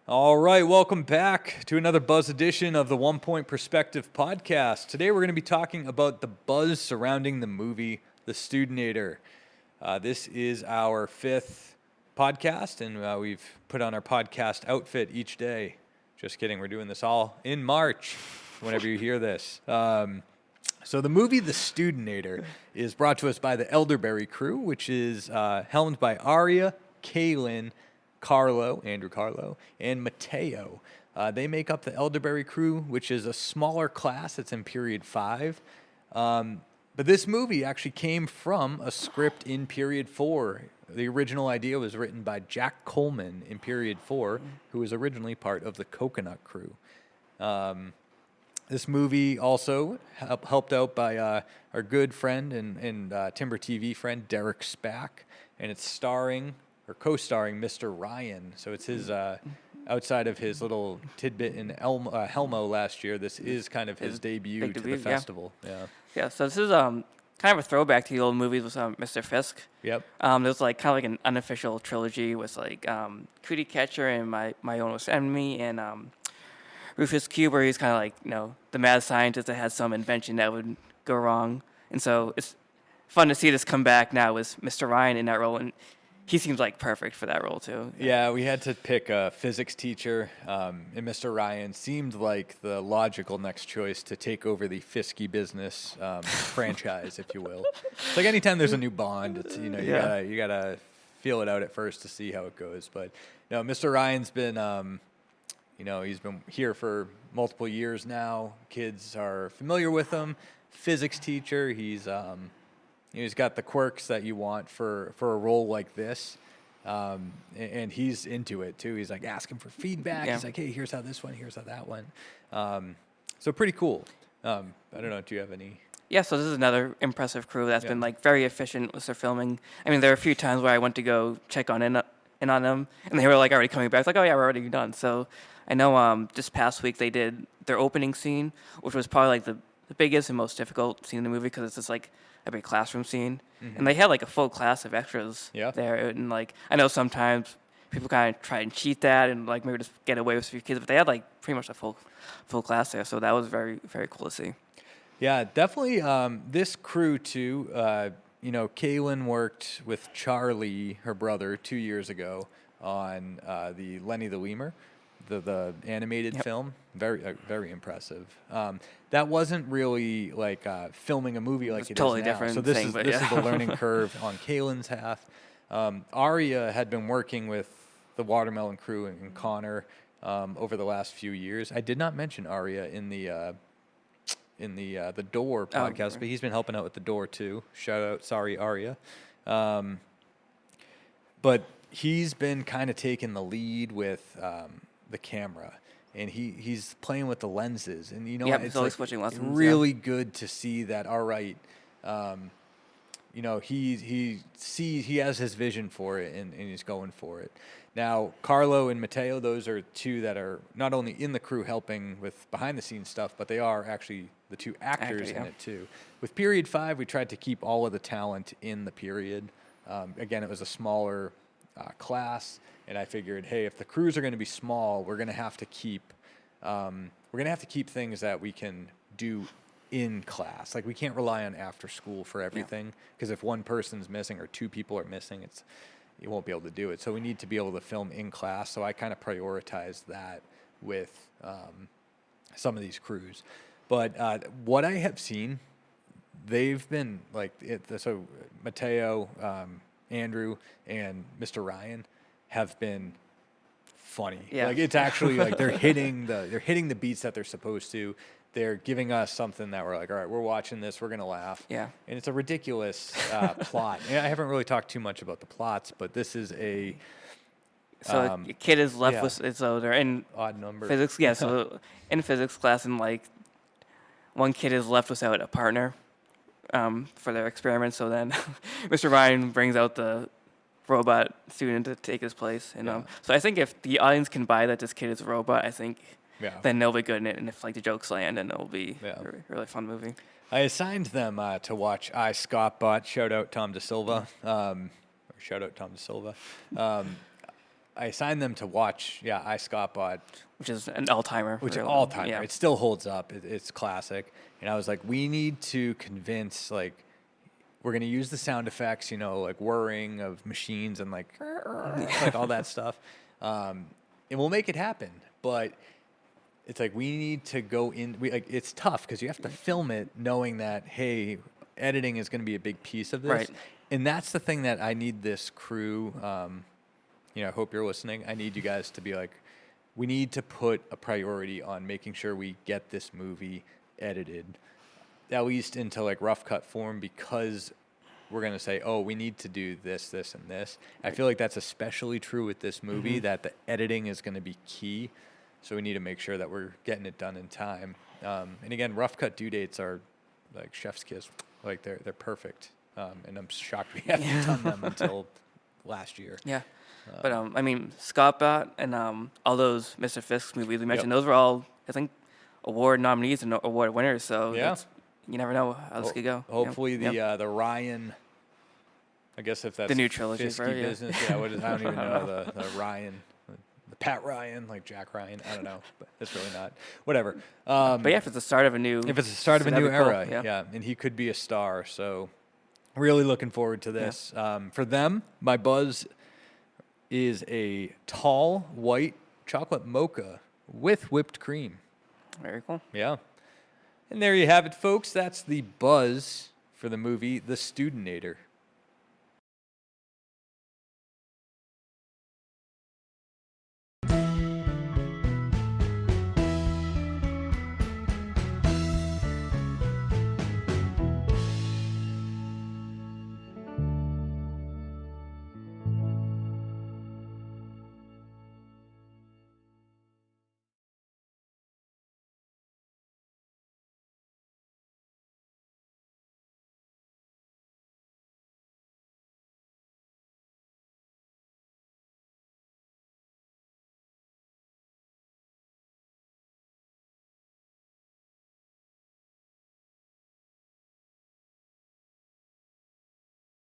All right, welcome back to another Buzz edition of the One Point Perspective podcast. Today we're going to be talking about the buzz surrounding the movie The Studenator. This is our fifth podcast, and we've put on our podcast outfit each day. Just kidding, we're doing this all in March, whenever you hear this. So the movie The Studenator is brought to us by the Elderberry crew, which is helmed by Aria, Kaylin, Andrew Carlo, and Mateo. They make up the Elderberry crew, which is a smaller class. It's in period 5. But this movie actually came from a script in period 4. The original idea was written by Jack Coleman in period 4, who was originally part of the Coconut crew. This movie also helped out by our good friend and Timber TV friend, Derek Spack, and it's co-starring Mr. Ryan. So it's his, outside of his little tidbit in Helmo last year, this is kind of his debut to the festival. Yeah, so this is kind of a throwback to the old movies with Mr. Fisk. Yep. There's like kind of like an unofficial trilogy with like Cootie Catcher and My Own Worst Enemy and Rufus Cube, where he's kind of like, the mad scientist that had some invention that would go wrong. And so it's fun to see this come back now with Mr. Ryan in that role. And he seems like perfect for that role, too. Yeah, we had to pick a physics teacher, and Mr. Ryan seemed like the logical next choice to take over the Fisky business franchise, if you will. It's like anytime there's a new Bond, it's, you gotta feel it out at first to see how it goes. But no, Mr. Ryan's been, he's been here for multiple years now. Kids are familiar with him. Physics teacher, he's got the quirks that you want for a role like this, and he's into it too. He's like asking for feedback. Yeah. He's like, hey, here's how this went, here's how that went. So pretty cool. I don't know, do you have any? Yeah, so this is another impressive crew that's been like very efficient with their filming. I mean, there are a few times where I went to go check in on them, and they were like already coming back. It's like, oh yeah, we're already done. So I know this past week they did their opening scene, which was probably like the biggest and most difficult scene in the movie because it's just like a big classroom scene, and they had like a full class of extras there. And like I know sometimes people kind of try and cheat that and like maybe just get away with a few kids, but they had like pretty much a full class there, so that was very, very cool to see. Yeah, definitely. This crew too. Kaylin worked with Charlie, her brother, 2 years ago on the Lenny the Lemur, the animated film. Very impressive. That wasn't really like filming a movie like it totally is now. Different so this thing, is the learning curve on Kaylin's half. Aria had been working with the Watermelon crew and Connor over the last few years. I did not mention Aria in the Door podcast, but he's been helping out with the Door too. Shout out, sorry Aria. But he's been kind of taking the lead with the camera, and he's playing with the lenses, and it's always switching lessons. Really good to see that. All right, he has his vision for it, and he's going for it. Now, Carlo and Mateo, those are two that are not only in the crew helping with behind the scenes stuff, but they are actually the two actors in it too. With period 5, we tried to keep all of the talent in the period. Again, it was a smaller class. And I figured, hey, if the crews are going to be small, we're going to have to keep things that we can do in class. Like we can't rely on after school for everything, because if one person's missing or 2 people are missing, you won't be able to do it. So we need to be able to film in class. So I kind of prioritized that with some of these crews. But what I have seen, they've been like so Mateo, Andrew, and Mr. Ryan have been funny. Yeah. Like it's actually like they're hitting the beats that they're supposed to. They're giving us something that we're like, all right, we're watching this, we're gonna laugh. Yeah. And it's a ridiculous plot. And I haven't really talked too much about the plots, but this is a a kid is left with they're in odd number physics. Yeah. So in physics class, and like one kid is left without a partner for their experiment. So then Mr. Ryan brings out the robot student to take his place, and so I think if the audience can buy that this kid is a robot, I think then they'll be good in it, and if like the jokes land, then it'll be a really fun movie. I assigned them to watch I, Scott Bot, shout out Tom DeSilva, I assigned them to watch, I Scott Bot, which is an all-timer. which is really. all timer. Yeah. It still holds up. It's classic. And I was like, we need to convince, like, we're going to use the sound effects, like whirring of machines and like all that stuff. And we'll make it happen. But it's like, we need to go in. It's tough because you have to film it knowing that, hey, editing is going to be a big piece of this. Right. And that's the thing that I need this crew. I hope you're listening. I need you guys to be like, we need to put a priority on making sure we get this movie edited, at least into like rough cut form, because we're going to say, oh, we need to do this, this, and this. I feel like that's especially true with this movie, that the editing is going to be key. So we need to make sure that we're getting it done in time. And again, rough cut due dates are like chef's kiss. Like they're perfect. And I'm shocked we haven't done them until last year. Yeah. But I mean, Scott Bot and all those Mr. Fisk movies we mentioned, those were all, I think, award nominees and award winners. So you never know how this could go. Hopefully the Ryan, I guess if that's the new trilogy Fisky business. I don't even know the Ryan, the Pat Ryan, like Jack Ryan. I don't know, but it's really not. Whatever. But yeah, if it's the start of a new, era, cool. and he could be a star. So really looking forward to this. For them, my buzz is a tall white chocolate mocha with whipped cream. Very cool. Yeah. And there you have it, folks. That's the buzz for the movie The Studenator.